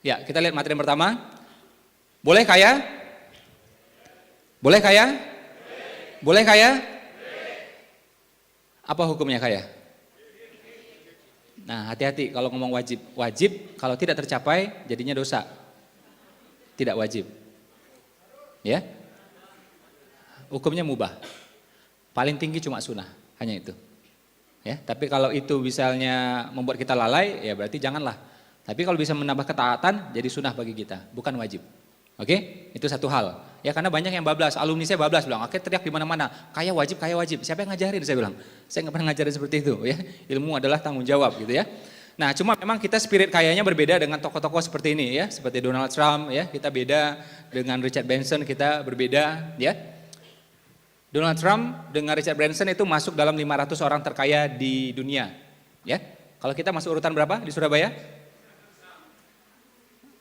Ya, kita lihat materi yang pertama. Boleh kaya? Boleh kaya? Boleh kaya? Apa hukumnya kaya? Nah, hati-hati kalau ngomong wajib. Wajib kalau tidak tercapai jadinya dosa. Tidak wajib. Ya. Hukumnya mubah. Paling tinggi cuma sunnah, hanya itu. Ya, tapi kalau itu misalnya membuat kita lalai, ya berarti janganlah. Tapi kalau bisa menambah ketaatan, jadi sunnah bagi kita, bukan wajib. Oke, itu satu hal. Ya karena banyak yang bablas, alumni saya bablas bilang, oke teriak di mana-mana, kaya wajib, kaya wajib. Siapa yang ngajarin? Saya bilang, saya nggak pernah ngajarin seperti itu. Ya, ilmu adalah tanggung jawab gitu ya. Nah, cuma memang kita spirit kayanya berbeda dengan tokoh-tokoh seperti ini ya, seperti Donald Trump ya, kita beda dengan Richard Branson, kita berbeda ya. Donald Trump dengan Richard Branson itu masuk dalam 500 orang terkaya di dunia. Ya. Kalau kita masuk urutan berapa di Surabaya?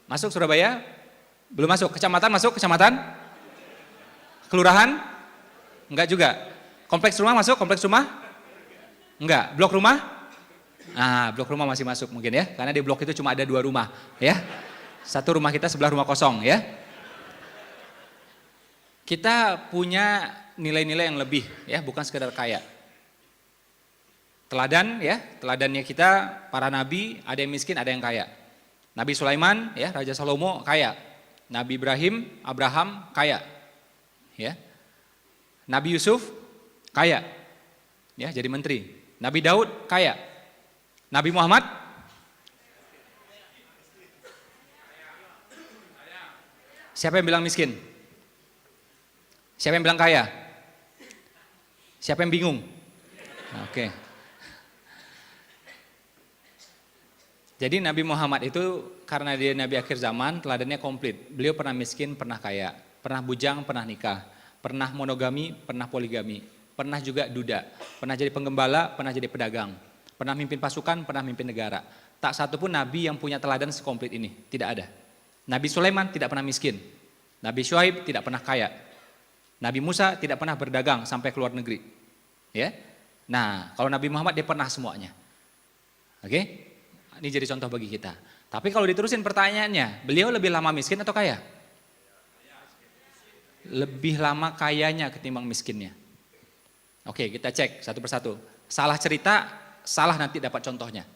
Masuk Surabaya? Belum masuk. Kecamatan masuk? Kecamatan? Kelurahan? Enggak juga. Kompleks rumah masuk? Kompleks rumah? Enggak. Blok rumah? Nah, blok rumah masih masuk mungkin ya. Karena di blok itu cuma ada 2 rumah. Ya. Satu rumah kita sebelah rumah kosong ya. Kita punya nilai-nilai yang lebih ya, bukan sekedar kaya. Teladan ya, teladannya kita para nabi, ada yang miskin, ada yang kaya. Nabi Sulaiman ya, Raja Salomo kaya. Nabi Ibrahim, Abraham kaya. Ya. Nabi Yusuf kaya. Ya, jadi menteri. Nabi Daud kaya. Nabi Muhammad siapa yang bilang miskin? Siapa yang bilang kaya? Siapa yang bingung? Oke. Jadi Nabi Muhammad itu karena dia Nabi akhir zaman, teladannya komplit. Beliau pernah miskin, pernah kaya, pernah bujang, pernah nikah, pernah monogami, pernah poligami, pernah juga duda, pernah jadi penggembala, pernah jadi pedagang, pernah mimpin pasukan, pernah mimpin negara. Tak satu pun Nabi yang punya teladan sekomplit ini, tidak ada. Nabi Sulaiman tidak pernah miskin, Nabi Syuaib tidak pernah kaya, Nabi Musa tidak pernah berdagang sampai ke luar negeri. Ya. Nah, kalau Nabi Muhammad dia pernah semuanya. Oke? Ini jadi contoh bagi kita. Tapi kalau diterusin pertanyaannya, beliau lebih lama miskin atau kaya? Lebih lama kayanya ketimbang miskinnya. Oke, kita cek satu persatu. Salah cerita, salah nanti dapat contohnya.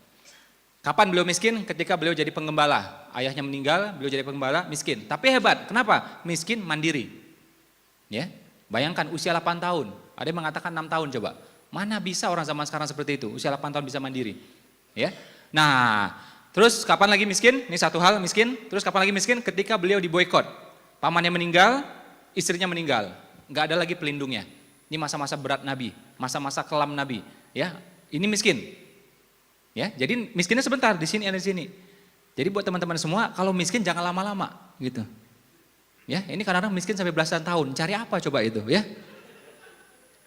Kapan beliau miskin? Ketika beliau jadi penggembala. Ayahnya meninggal, beliau jadi penggembala, miskin. Tapi hebat, kenapa? Miskin mandiri. Ya, bayangkan usia 8 tahun. Ada yang mengatakan 6 tahun coba. Mana bisa orang zaman sekarang seperti itu? Usia 8 tahun bisa mandiri. Ya. Nah, terus kapan lagi miskin? Ini satu hal miskin. Terus kapan lagi miskin? Ketika beliau diboikot. Pamannya meninggal, istrinya meninggal. Enggak ada lagi pelindungnya. Ini masa-masa berat Nabi, masa-masa kelam Nabi. Ya, ini miskin. Ya, jadi miskinnya sebentar di sini ada di sini. Jadi buat teman-teman semua, kalau miskin jangan lama-lama, gitu. Ya, ini kadang-kadang miskin sampai belasan tahun. Cari apa coba itu, ya?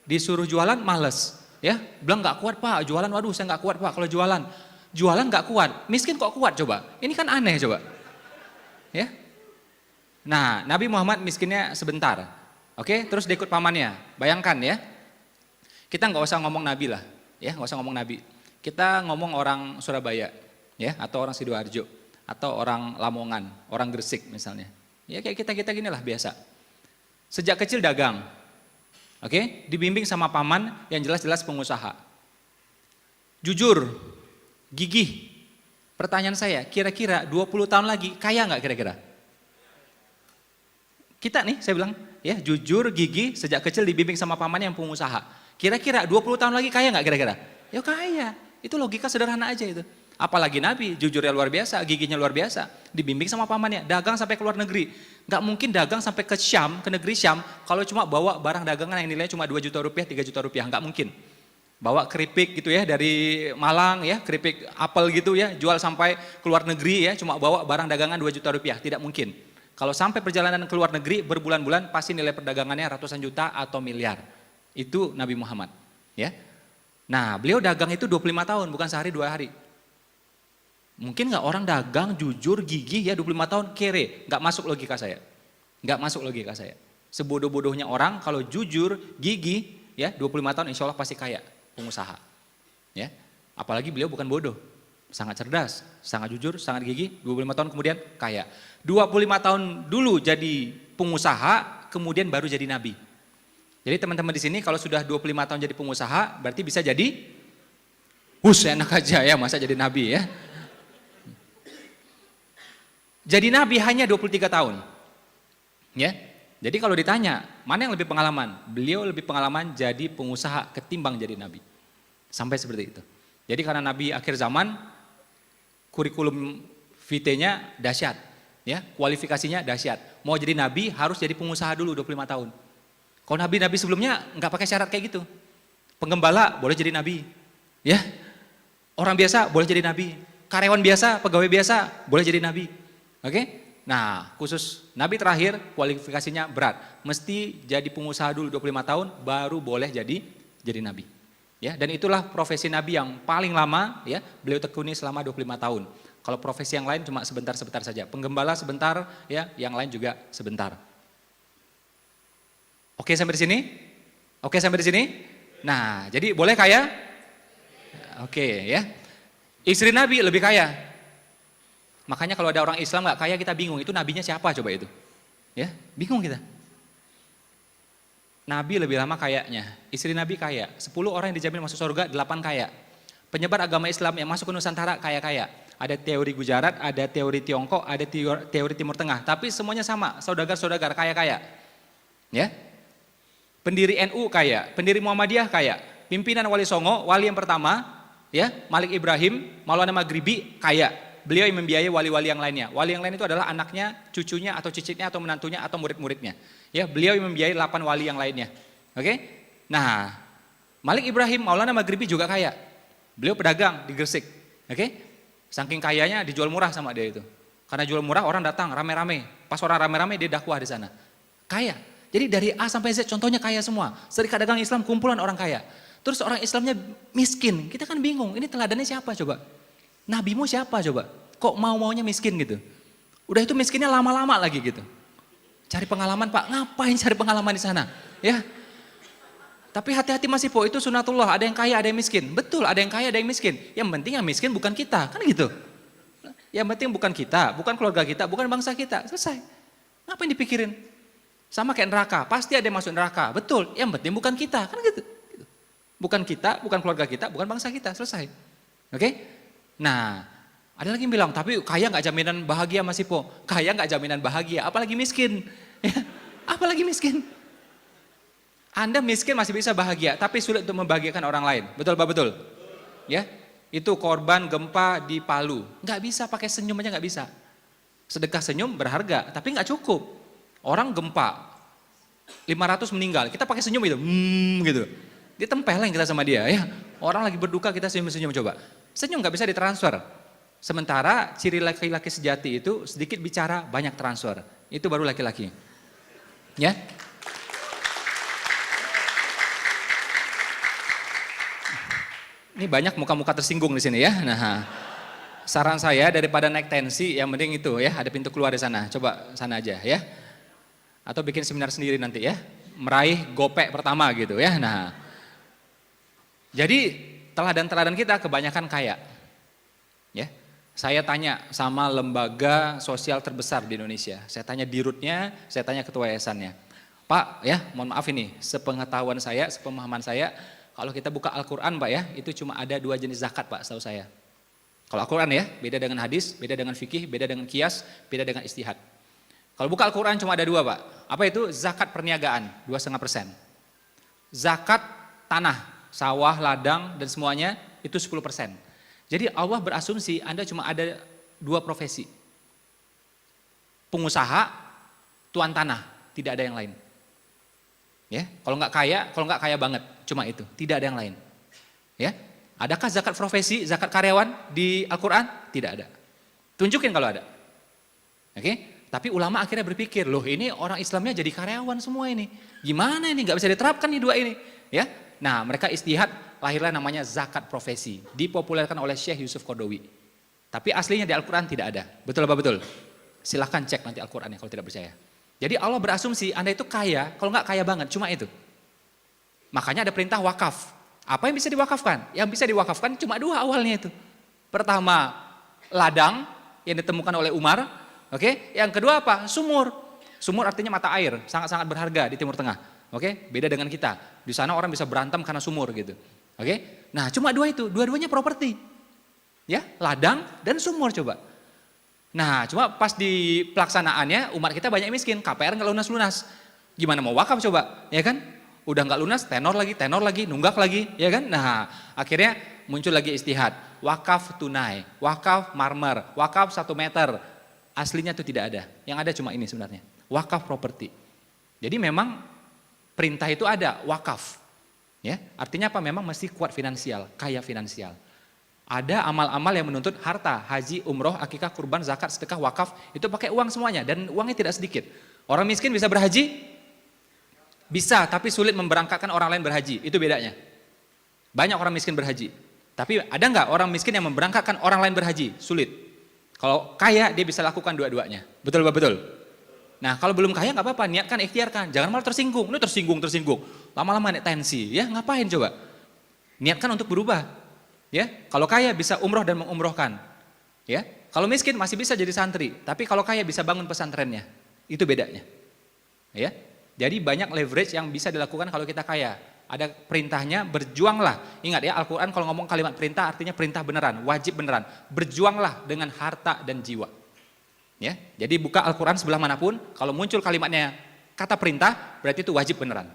Disuruh jualan males, ya? Bilang nggak kuat Pak, jualan. Waduh, saya nggak kuat Pak kalau jualan. Jualan nggak kuat, miskin kok kuat coba? Ini kan aneh coba, ya? Nah, Nabi Muhammad miskinnya sebentar, oke? Terus dia ikut pamannya. Bayangkan ya, kita nggak usah ngomong Nabi lah, ya, nggak usah ngomong Nabi. Kita ngomong orang Surabaya, ya, atau orang Sidoarjo, atau orang Lamongan, orang Gresik misalnya. Ya kayak kita gini lah biasa. Sejak kecil dagang, oke? Dibimbing sama paman yang jelas-jelas pengusaha. Jujur, gigih. Pertanyaan saya, kira-kira 20 tahun lagi kaya nggak kira-kira? Kita nih, saya bilang, ya jujur, gigih, sejak kecil dibimbing sama paman yang pengusaha. Kira-kira 20 tahun lagi kaya nggak kira-kira? Ya kaya. Itu logika sederhana aja itu. Apalagi Nabi, jujurnya luar biasa, gigihnya luar biasa. Dibimbing sama pamannya, dagang sampai ke luar negeri. Nggak mungkin dagang sampai ke Syam, ke negeri Syam, kalau cuma bawa barang dagangan yang nilainya cuma 2 juta rupiah, 3 juta rupiah, nggak mungkin. Bawa keripik gitu ya dari Malang ya, keripik apel gitu ya, jual sampai ke luar negeri ya, cuma bawa barang dagangan 2 juta rupiah, tidak mungkin. Kalau sampai perjalanan ke luar negeri berbulan-bulan pasti nilai perdagangannya ratusan juta atau miliar. Itu Nabi Muhammad ya. Nah, beliau dagang itu 25 tahun, bukan sehari 2 hari. Mungkin nggak orang dagang jujur gigih ya 25 tahun kere, nggak masuk logika saya. Nggak masuk logika saya. Sebodoh-bodohnya orang kalau jujur gigih ya 25 tahun insya Allah pasti kaya, pengusaha. Ya. Apalagi beliau bukan bodoh. sangat cerdas, sangat jujur, sangat gigih, 25 tahun kemudian kaya. 25 tahun dulu jadi pengusaha, kemudian baru jadi nabi. Jadi teman-teman di sini kalau sudah 25 tahun jadi pengusaha, berarti bisa jadi enak aja ya, masa jadi nabi ya. Jadi nabi hanya 23 tahun. Ya. Jadi kalau ditanya, mana yang lebih pengalaman? Beliau lebih pengalaman jadi pengusaha ketimbang jadi nabi. Sampai seperti itu. Jadi karena nabi akhir zaman, kurikulum vitae-nya dahsyat, ya, kualifikasinya dahsyat. Mau jadi nabi harus jadi pengusaha dulu 25 tahun. Kalau nabi-nabi sebelumnya nggak pakai syarat kayak gitu. Penggembala boleh jadi nabi, ya. Orang biasa boleh jadi nabi. Karyawan biasa, pegawai biasa boleh jadi nabi. Oke? Nah, khusus nabi terakhir kualifikasinya berat. Mesti jadi pengusaha dulu 25 tahun baru boleh jadi nabi. Ya, dan itulah profesi nabi yang paling lama, ya. Beliau tekuni selama 25 tahun. Kalau profesi yang lain cuma sebentar-sebentar saja. Penggembala sebentar, ya, yang lain juga sebentar. Oke sampai di sini? Oke sampai di sini? Nah, jadi boleh kaya? Oke, ya. Istri nabi lebih kaya. Makanya kalau ada orang Islam nggak kaya kita bingung, itu nabinya siapa coba itu? Ya, bingung kita. Nabi lebih lama kayanya, istri nabi kaya, 10 orang yang dijamin masuk surga, 8 kaya. Penyebar agama Islam yang masuk ke Nusantara kaya-kaya. Ada teori Gujarat, ada teori Tiongkok, ada teori Timur Tengah, tapi semuanya sama, saudagar-saudagar kaya-kaya. Ya. Pendiri NU kaya, pendiri Muhammadiyah kaya, pimpinan Wali Songo, wali yang pertama, ya, Malik Ibrahim, Maulana Maghribi kaya. Beliau yang membiayai wali-wali yang lainnya. Wali yang lain itu adalah anaknya, cucunya, atau cicitnya, atau menantunya, atau murid-muridnya. Ya, beliau yang membiayai 8 wali yang lainnya. Oke? Nah, Malik Ibrahim, Maulana Maghribi juga kaya. Beliau pedagang di Gresik. Oke? Saking kayanya dijual murah sama dia itu. Karena jual murah orang datang rame-rame. Pas orang rame-rame dia dakwah di sana. Kaya. Jadi dari A sampai Z contohnya kaya semua. Serikat Dagang Islam kumpulan orang kaya. Terus orang Islamnya miskin. Kita kan bingung, ini teladannya siapa coba? Nabimu siapa coba? Kok mau-maunya miskin gitu? Udah itu miskinnya lama-lama lagi gitu. Cari pengalaman Pak, ngapain cari pengalaman di sana? Ya. Tapi hati-hati Mas Ipo, itu sunatullah, ada yang kaya, ada yang miskin. Betul, ada yang kaya, ada yang miskin. Yang penting yang miskin bukan kita, kan gitu. Yang penting bukan kita, bukan keluarga kita, bukan bangsa kita. Selesai. Ngapain dipikirin? Sama kayak neraka, pasti ada yang masuk neraka. Betul, yang penting bukan kita, kan gitu. Bukan kita, bukan keluarga kita, bukan bangsa kita. Selesai. Oke? Nah, ada lagi yang bilang, tapi kaya nggak jaminan bahagia Mas Ipo. Kaya nggak jaminan bahagia, apalagi miskin. Ya, apalagi miskin. Anda miskin masih bisa bahagia, tapi sulit untuk membahagiakan orang lain. Betul Pak? Betul? Ya, itu korban gempa di Palu. Nggak bisa pakai senyum aja nggak bisa. Sedekah senyum berharga, tapi nggak cukup. Orang gempa, 500 meninggal, kita pakai senyum gitu, gitu. Ditempelin kita sama dia ya. Orang lagi berduka kita senyum-senyum coba. Senyum nggak bisa ditransfer. Sementara ciri laki-laki sejati itu sedikit bicara banyak transfer. Itu baru laki-laki. Ya. Ini banyak muka-muka tersinggung di sini ya. Nah, saran saya daripada naik tensi yang mending itu ya, ada pintu keluar di sana. Coba sana aja ya. Atau bikin seminar sendiri nanti ya. Meraih gopek pertama gitu ya. Nah. Jadi teladan-teladan kita kebanyakan kaya. Ya. Saya tanya sama lembaga sosial terbesar di Indonesia. Saya tanya dirutnya, saya tanya ketua yayasannya. Pak, ya, mohon maaf ini, sepengetahuan saya, sepemahaman saya, kalau kita buka Al-Qur'an, Pak ya, itu cuma ada 2 jenis zakat, Pak, setahu saya. Kalau Al-Qur'an ya, beda dengan hadis, beda dengan fikih, beda dengan qiyas, beda dengan istihad. Kalau buka Al-Qur'an cuma ada 2, Pak. Apa itu? Zakat perniagaan, 2,5%. Zakat tanah, sawah, ladang, dan semuanya itu 10%. Jadi Allah berasumsi Anda cuma ada 2 profesi. Pengusaha, tuan tanah, tidak ada yang lain. Ya, kalau nggak kaya banget, cuma itu, tidak ada yang lain. Ya, adakah zakat profesi, zakat karyawan di Al-Qur'an? Tidak ada. Tunjukin kalau ada. Oke? Tapi ulama akhirnya berpikir, loh ini orang Islamnya jadi karyawan semua ini. Gimana ini, nggak bisa diterapkan nih 2 ini. Ya, nah mereka istihad, lahirlah namanya zakat profesi, dipopulerkan oleh Syekh Yusuf Qaradawi. Tapi aslinya di Al-Qur'an tidak ada. Betul apa betul? Silahkan cek nanti Al-Qur'an ya kalau tidak percaya. Jadi Allah berasumsi Anda itu kaya, kalau nggak kaya banget, cuma itu. Makanya ada perintah wakaf. Apa yang bisa diwakafkan? Yang bisa diwakafkan cuma 2 awalnya itu. Pertama, ladang yang ditemukan oleh Umar. Oke, yang kedua apa? Sumur. Sumur artinya mata air, sangat-sangat berharga di Timur Tengah. Oke, beda dengan kita. Di sana orang bisa berantem karena sumur gitu. Oke, nah cuma dua itu, dua-duanya properti. Ya, ladang dan sumur coba. Nah, cuma pas di pelaksanaannya umat kita banyak miskin, KPR nggak lunas-lunas. Gimana mau wakaf coba, ya kan? Udah nggak lunas, tenor lagi, nunggak lagi, ya kan? Nah, akhirnya muncul lagi istihad, wakaf tunai, wakaf marmer, wakaf 1 meter. Aslinya itu tidak ada, yang ada cuma ini sebenarnya, wakaf properti. Jadi memang perintah itu ada, wakaf. Ya, artinya apa? Memang mesti kuat finansial, kaya finansial. Ada amal-amal yang menuntut harta, haji, umroh, akikah, kurban, zakat, sedekah, wakaf, itu pakai uang semuanya dan uangnya tidak sedikit. Orang miskin bisa berhaji? Bisa, tapi sulit memberangkatkan orang lain berhaji, itu bedanya. Banyak orang miskin berhaji, tapi ada nggak orang miskin yang memberangkatkan orang lain berhaji? Sulit. Kalau kaya dia bisa lakukan dua-duanya, betul? Nah kalau belum kaya nggak apa-apa, niatkan, ikhtiarkan, jangan malah tersinggung, lu tersinggung, lama-lama naik tensi, ya ngapain coba? Niatkan untuk berubah, ya. Kalau kaya bisa umroh dan mengumrohkan, ya. Kalau miskin masih bisa jadi santri, tapi kalau kaya bisa bangun pesantrennya, itu bedanya, ya. Jadi banyak leverage yang bisa dilakukan kalau kita kaya. Ada perintahnya, berjuanglah. Ingat ya, Al-Quran kalau ngomong kalimat perintah artinya perintah beneran, wajib beneran. Berjuanglah dengan harta dan jiwa. Ya, jadi buka Al-Quran sebelah manapun, kalau muncul kalimatnya kata perintah, berarti itu wajib beneran.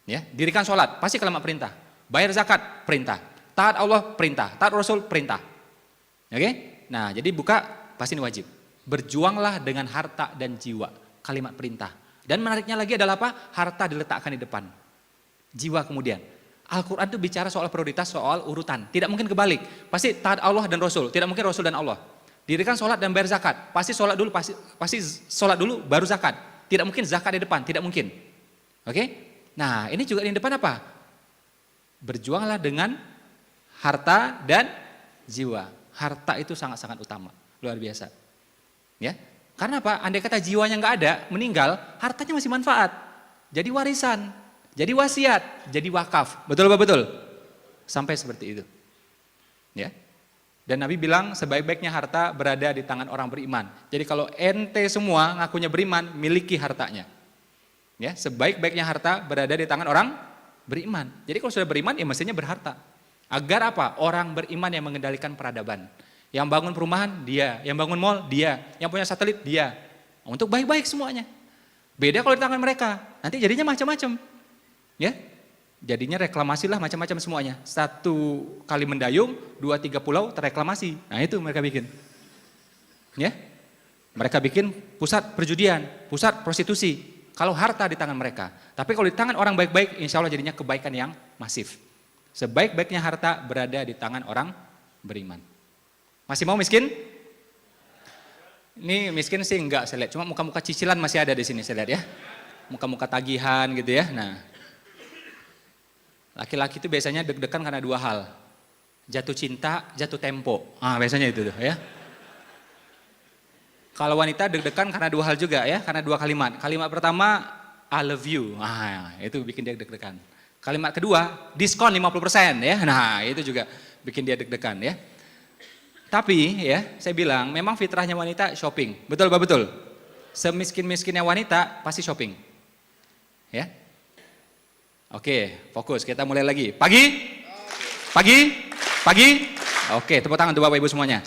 Ya, dirikan sholat, pasti kalimat perintah. Bayar zakat, perintah. Taat Allah, perintah. Taat Rasul, perintah. Oke? Nah, jadi buka, pasti ini wajib. Berjuanglah dengan harta dan jiwa, kalimat perintah. Dan menariknya lagi adalah apa? Harta diletakkan di depan. Jiwa kemudian. Al-Quran itu bicara soal prioritas, soal urutan. Tidak mungkin kebalik. Pasti taat Allah dan Rasul. Tidak mungkin Rasul dan Allah. Dirikan sholat dan bayar zakat. Pasti sholat dulu, pasti sholat dulu baru zakat. Tidak mungkin zakat di depan. Tidak mungkin. Oke? Nah ini juga di depan apa? Berjuanglah dengan harta dan jiwa. Harta itu sangat-sangat utama. Luar biasa. Ya. Karena apa? Andai kata jiwanya nggak ada, meninggal, hartanya masih manfaat. Jadi warisan. Jadi wasiat, jadi wakaf, betul? Sampai seperti itu, ya. Dan Nabi bilang sebaik-baiknya harta berada di tangan orang beriman. Jadi kalau ente semua ngakunya beriman, miliki hartanya, ya. Sebaik-baiknya harta berada di tangan orang beriman. Jadi kalau sudah beriman, ya mestinya berharta. Agar apa? Orang beriman yang mengendalikan peradaban. Yang bangun perumahan dia, yang bangun mall dia, yang punya satelit dia. Untuk baik-baik semuanya. Beda kalau di tangan mereka, nanti jadinya macam-macam. Ya, jadinya reklamasi lah macam-macam semuanya. 1 kali mendayung, 2-3 pulau tereklamasi. Nah itu mereka bikin. Ya, mereka bikin pusat perjudian, pusat prostitusi. Kalau harta di tangan mereka. Tapi kalau di tangan orang baik-baik, insya Allah jadinya kebaikan yang masif. Sebaik-baiknya harta berada di tangan orang beriman. Masih mau miskin? Ini miskin sih enggak saya lihat. Cuma muka-muka cicilan masih ada di sini saya lihat ya. Muka-muka tagihan gitu ya. Nah. Laki-laki itu biasanya deg-degan karena 2 hal. Jatuh cinta, jatuh tempo. Biasanya itu tuh ya. Kalau wanita deg-degan karena 2 hal juga ya, karena 2 kalimat. Kalimat pertama, I love you. Itu bikin dia deg-degan. Kalimat kedua, diskon 50% ya. Nah, itu juga bikin dia deg-degan ya. Tapi ya, saya bilang memang fitrahnya wanita shopping. Betul? Semiskin-miskinnya wanita pasti shopping. Ya. Oke, fokus, kita mulai lagi. Pagi. Oke, tepuk tangan untuk Bapak Ibu semuanya.